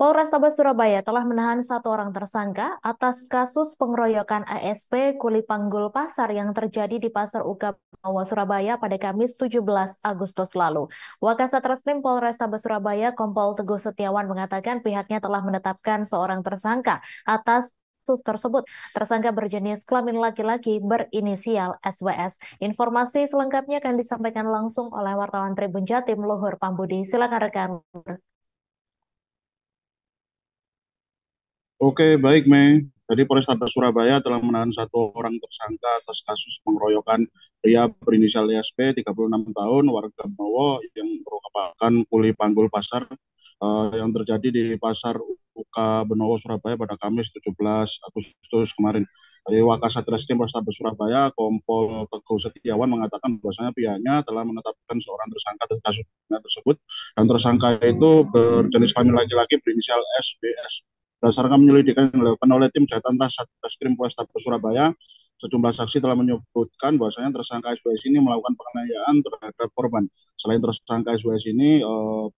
Polrestabes Surabaya telah menahan satu orang tersangka atas kasus pengeroyokan ASP Kuli Panggul Pasar yang terjadi di Pasar Uga Benowo, Surabaya pada Kamis 17 Agustus lalu. Wakasat Reskrim Polrestabes Surabaya Kompol Teguh Setiawan mengatakan pihaknya telah menetapkan seorang tersangka atas kasus tersebut. Tersangka berjenis kelamin laki-laki berinisial SWS. Informasi selengkapnya akan disampaikan langsung oleh wartawan Tribun Jatim Luhur Pambudi. Silakan rekan. Oke, baik, Mei. Jadi Polrestabes Surabaya telah menahan satu orang tersangka atas kasus pengeroyokan pria berinisial YSP, 36 tahun, warga Benowo yang merupakan kuli panggul pasar yang terjadi di Pasar UK Benowo, Surabaya pada Kamis 17 Agustus kemarin. Dari Wakasat Reskrim Polrestabes Surabaya, Kompol Teguh Setiawan mengatakan bahwasanya pihaknya telah menetapkan seorang tersangka atas kasus tersebut, dan tersangka itu berjenis kelamin laki-laki berinisial SBS. Berdasarkan penyelidikan yang dilakukan oleh tim Jatan Ras Satreskrim Polrestabes Surabaya, sejumlah saksi telah menyebutkan bahwasanya tersangka SWS ini melakukan penganiayaan terhadap korban. Selain tersangka SWS ini,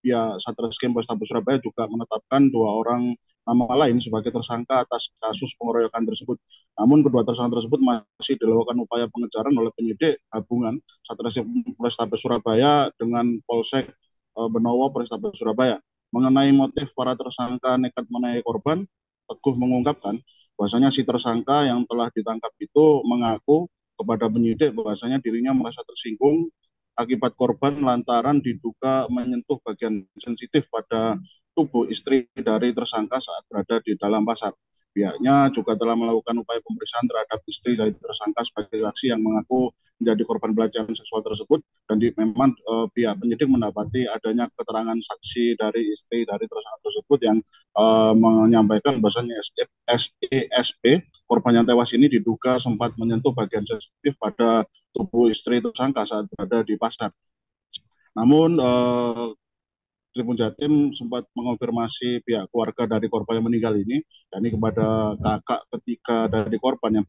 pihak Satreskrim Polrestabes Surabaya juga menetapkan dua orang nama lain sebagai tersangka atas kasus pengeroyokan tersebut. Namun kedua tersangka tersebut masih dilakukan upaya pengejaran oleh penyidik gabungan Satreskrim Polrestabes Surabaya dengan Polsek Benowo Polrestabes Surabaya. Mengenai motif para tersangka nekat menganiaya korban, Teguh mengungkapkan bahwasanya si tersangka yang telah ditangkap itu mengaku kepada penyidik bahwasanya dirinya merasa tersinggung akibat korban lantaran diduga menyentuh bagian sensitif pada tubuh istri dari tersangka saat berada di dalam pasar. Pihaknya juga telah melakukan upaya pemeriksaan terhadap istri dari tersangka sebagai saksi yang mengaku menjadi korban pelecehan seksual tersebut, dan memang pihak penyidik mendapati adanya keterangan saksi dari istri dari tersangka tersebut yang menyampaikan bahwasanya SESP korban yang tewas ini diduga sempat menyentuh bagian sensitif pada tubuh istri tersangka saat berada di pasar. Namun Tribun Jatim sempat mengonfirmasi pihak keluarga dari korban yang meninggal ini, yakni kepada kakak ketiga dari korban yang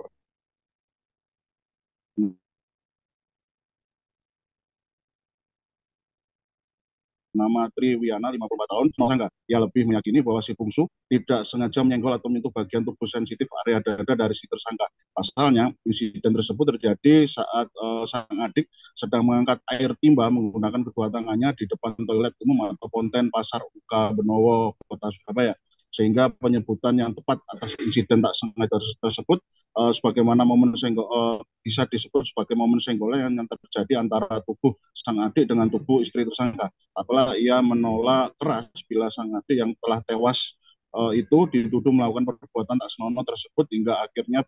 nama Triwiana, 54 tahun, enggak. Ia lebih meyakini bahwa si bungsu tidak sengaja menyenggol atau menyentuh bagian tubuh sensitif area dada dari si tersangka. Pasalnya, insiden tersebut terjadi saat sang adik sedang mengangkat air timba menggunakan kedua tangannya di depan toilet umum atau ponten Pasar UK Benowo, Kota Surabaya. Sehingga penyebutan yang tepat atas insiden tak sengaja tersebut sebagaimana momen senggol bisa disebut sebagai momen senggolan yang terjadi antara tubuh sang adik dengan tubuh istri tersangka. Apalagi ia menolak keras bila sang adik yang telah tewas itu dituduh melakukan perbuatan tak senonoh tersebut hingga akhirnya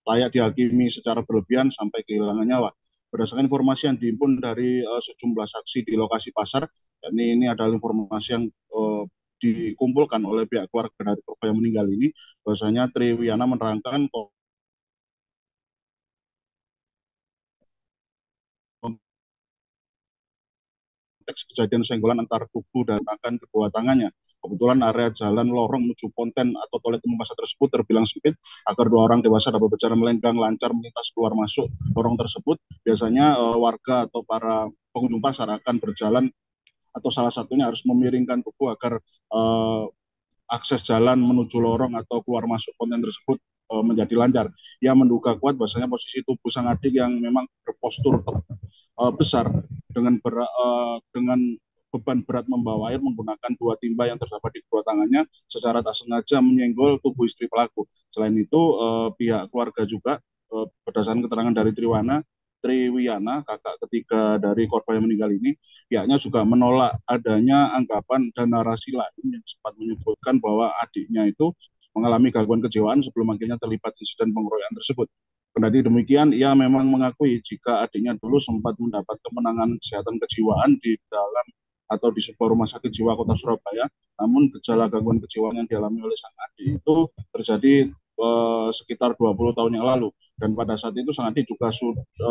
layak dihakimi secara berlebihan sampai kehilangan nyawa. Berdasarkan informasi yang dihimpun dari sejumlah saksi di lokasi pasar, yakni ini adalah informasi yang dikumpulkan oleh pihak keluarga dari korban yang meninggal ini, bahwasanya Triwiana menerangkan konteks kejadian senggolan antar tubuh dan akan kedua tangannya. Kebetulan area jalan lorong menuju ponten atau toilet umum pasar tersebut terbilang sempit agar dua orang dewasa dapat berjalan melenggang lancar melintas keluar masuk lorong tersebut. Biasanya warga atau para pengunjung pasar akan berjalan atau salah satunya harus memiringkan tubuh agar akses jalan menuju lorong atau keluar masuk konten tersebut menjadi lancar. Ia menduga kuat bahwasanya posisi tubuh sang adik yang memang berpostur besar dengan beban berat membawa air menggunakan dua timba yang terdapat di kedua tangannya secara tak sengaja menyenggol tubuh istri pelaku. Selain itu, pihak keluarga juga berdasarkan keterangan dari Triwiana, kakak ketiga dari korban yang meninggal ini, pihaknya juga menolak adanya anggapan dan narasi lain yang sempat menyebutkan bahwa adiknya itu mengalami gangguan kejiwaan sebelum akhirnya terlibat insiden pengeroyokan tersebut. Kendati demikian, ia memang mengakui jika adiknya dulu sempat mendapat kemenangan kesehatan kejiwaan di dalam atau di sebuah rumah sakit jiwa kota Surabaya. Namun gejala gangguan kejiwaan yang dialami oleh sang adik itu terjadi sekitar 20 tahun yang lalu. Dan pada saat itu sang adik juga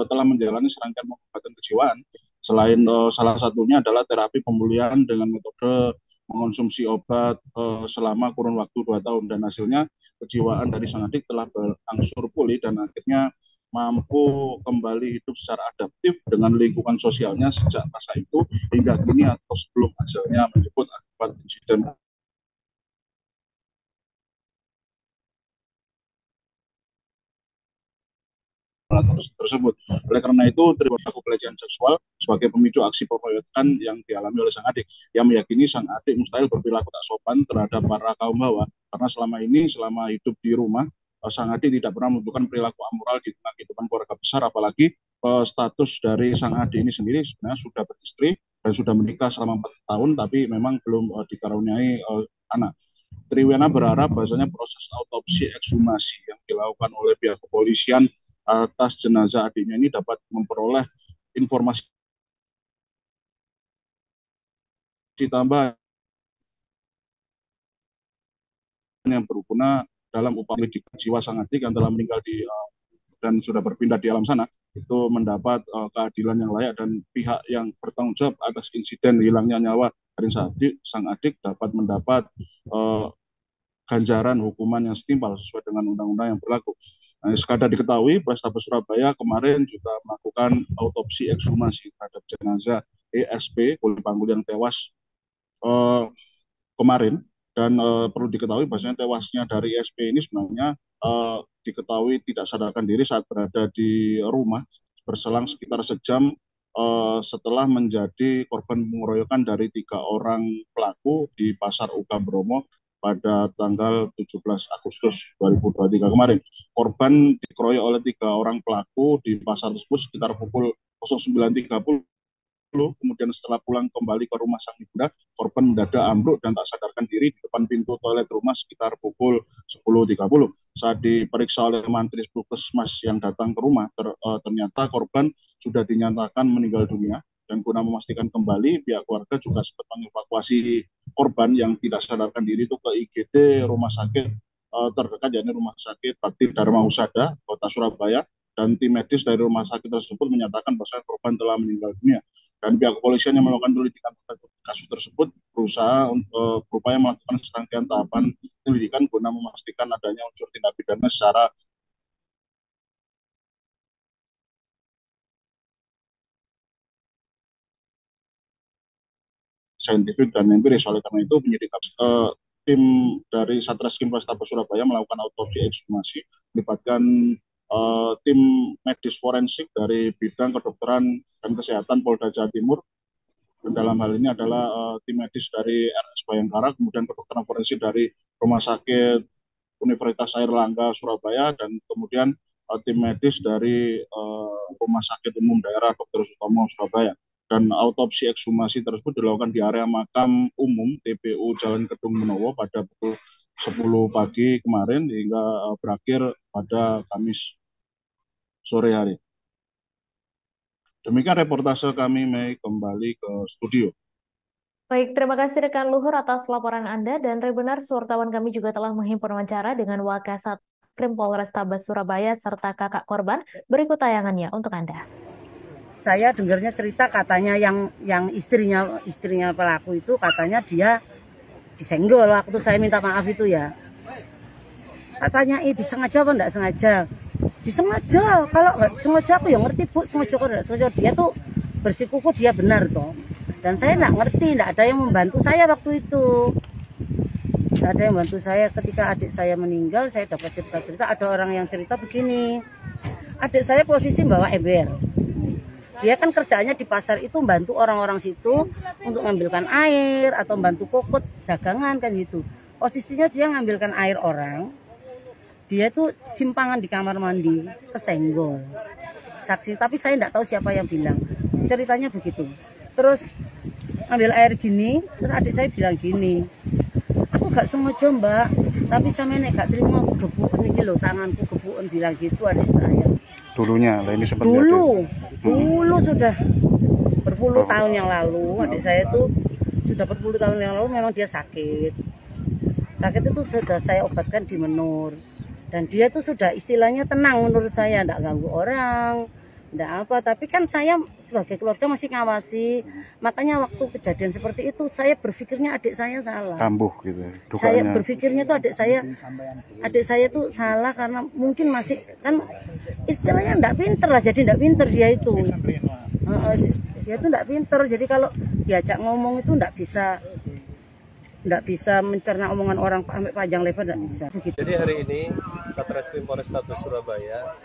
telah menjalani serangkaian pengobatan kejiwaan. Selain salah satunya adalah terapi pemulihan dengan metode mengonsumsi obat selama kurun waktu 2 tahun, dan hasilnya kejiwaan dari sang adik telah berangsur pulih dan akhirnya mampu kembali hidup secara adaptif dengan lingkungan sosialnya sejak masa itu hingga kini atau sebelum hasilnya menyebut akibat insiden tersebut. Oleh karena itu, perilaku pelecehan seksual sebagai pemicu aksi pengeroyokan yang dialami oleh sang adik, yang meyakini sang adik mustahil berperilaku tak sopan terhadap para kaum hawa, karena selama hidup di rumah, sang adik tidak pernah menunjukkan perilaku amoral di tengah kehidupan keluarga besar, apalagi status dari sang adik ini sendiri sebenarnya sudah beristri dan sudah menikah selama 4 tahun, tapi memang belum dikaruniai anak. Triwena berharap bahasanya proses autopsi ekshumasi yang dilakukan oleh pihak kepolisian atas jenazah adiknya ini dapat memperoleh informasi tambahan yang berguna dalam upaya pendidikan jiwa sang adik yang telah meninggal dan sudah berpindah di alam sana, itu mendapat keadilan yang layak, dan pihak yang bertanggung jawab atas insiden hilangnya nyawa dari sang adik dapat mendapat ganjaran hukuman yang setimpal sesuai dengan undang-undang yang berlaku. Nah, sekadar diketahui, Polrestabes Surabaya kemarin juga melakukan autopsi ekshumasi terhadap jenazah ESP Kuli Panggul yang tewas kemarin, dan perlu diketahui bahwasanya tewasnya dari ESP ini sebenarnya diketahui tidak sadarkan diri saat berada di rumah berselang sekitar sejam setelah menjadi korban pengeroyokan dari 3 orang pelaku di Pasar Uga Bromo pada tanggal 17 Agustus 2023 kemarin. Korban dikeroyok oleh 3 orang pelaku di pasar tersebut sekitar pukul 09.30. Kemudian setelah pulang kembali ke rumah sang ibunda, korban mendadak ambruk dan tak sadarkan diri di depan pintu toilet rumah sekitar pukul 10.30. Saat diperiksa oleh mantri Puskesmas yang datang ke rumah, ternyata korban sudah dinyatakan meninggal dunia. Dan guna memastikan kembali, pihak keluarga juga sempat mengevakuasi korban yang tidak sadarkan diri itu ke IGD rumah sakit terdekat, yakni Rumah Sakit Bakti Dharma Husada, Kota Surabaya, dan tim medis dari rumah sakit tersebut menyatakan bahwa korban telah meninggal dunia. Dan pihak kepolisian yang melakukan penyelidikan kasus tersebut berupaya melakukan serangkaian tahapan penyelidikan guna memastikan adanya unsur tindak pidana secara saintifik dan empiris. Oleh karena itu, tim dari Satreskrim Polrestabes Surabaya melakukan autopsi ekshumasi, melibatkan tim medis forensik dari bidang kedokteran dan kesehatan Polda Jawa Timur. Dan dalam hal ini adalah tim medis dari RS Bayangkara, kemudian kedokteran forensik dari Rumah Sakit Universitas Airlangga Surabaya, dan kemudian tim medis dari Rumah Sakit Umum Daerah Dr. Sutomo Surabaya. Dan autopsi ekshumasi tersebut dilakukan di area makam umum TPU Jalan Kedung Menowo pada pukul 10 pagi kemarin hingga berakhir pada Kamis sore hari. Demikian reportase kami, Mei, kembali ke studio. Baik, terima kasih rekan Luhur atas laporan Anda, dan benar wartawan kami juga telah menghimpun wawancara dengan Wakasatrim Polrestabes Surabaya serta kakak korban. Berikut tayangannya untuk Anda. Saya dengarnya cerita katanya yang istrinya pelaku itu katanya dia disenggol waktu saya minta maaf itu ya. Katanya disengaja apa enggak sengaja? Disengaja. Kalau enggak sengaja aku ya ngerti Bu, sengaja kok enggak sengaja. Dia tuh bersikuku dia benar toh. Dan saya enggak ngerti, enggak ada yang membantu saya waktu itu. Enggak ada yang membantu saya ketika adik saya meninggal. Saya dapat cerita ada orang yang cerita begini. Adik saya posisi bawa ember. Dia kan kerjaannya di pasar itu bantu orang-orang situ untuk ngambilkan air atau bantu kokot dagangan kan gitu. Posisinya dia ngambilkan air orang. Dia tuh simpangan di kamar mandi kesenggol. Saksi, tapi saya enggak tahu siapa yang bilang. Ceritanya begitu. Terus ambil air gini, terus adik saya bilang gini. Aku gak sengaja Mbak, tapi sama nek gak terima aku gebukan ini loh, tanganku gebukan, bilang gitu adik saya. Dulunya, ini seperti dulu sudah berpuluh tahun yang lalu, adik saya itu sudah berpuluh tahun yang lalu memang dia sakit itu sudah saya obatkan di Menur, dan dia itu sudah istilahnya tenang menurut saya, enggak ganggu orang, enggak apa, tapi kan saya sebagai keluarga masih ngawasi, makanya waktu kejadian seperti itu saya berpikirnya adik saya salah, kambuh gitu dukanya. Saya berpikirnya tuh adik saya tuh salah karena mungkin masih kan istilahnya enggak pinter lah, jadi enggak pinter dia itu enggak pinter, jadi kalau diajak ngomong itu enggak bisa mencerna omongan orang sampai panjang lebar, enggak bisa begitu. Jadi hari ini Satreskrim Polrestabes Surabaya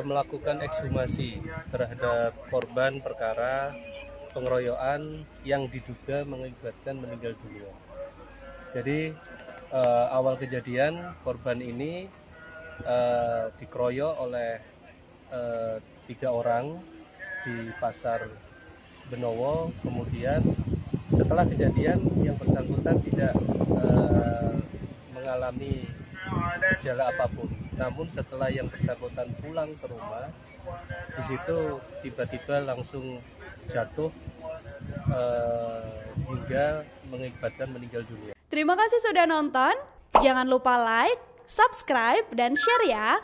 melakukan ekshumasi terhadap korban perkara pengeroyokan yang diduga mengakibatkan meninggal dunia. Jadi awal kejadian korban ini dikeroyok oleh 3 orang di Pasar Benowo. Kemudian setelah kejadian yang bersangkutan tidak mengalami gejala apapun. Namun setelah yang bersangkutan pulang ke rumah, di situ tiba-tiba langsung jatuh hingga mengakibatkan meninggal dunia. Terima kasih sudah nonton. Jangan lupa like, subscribe, dan share ya.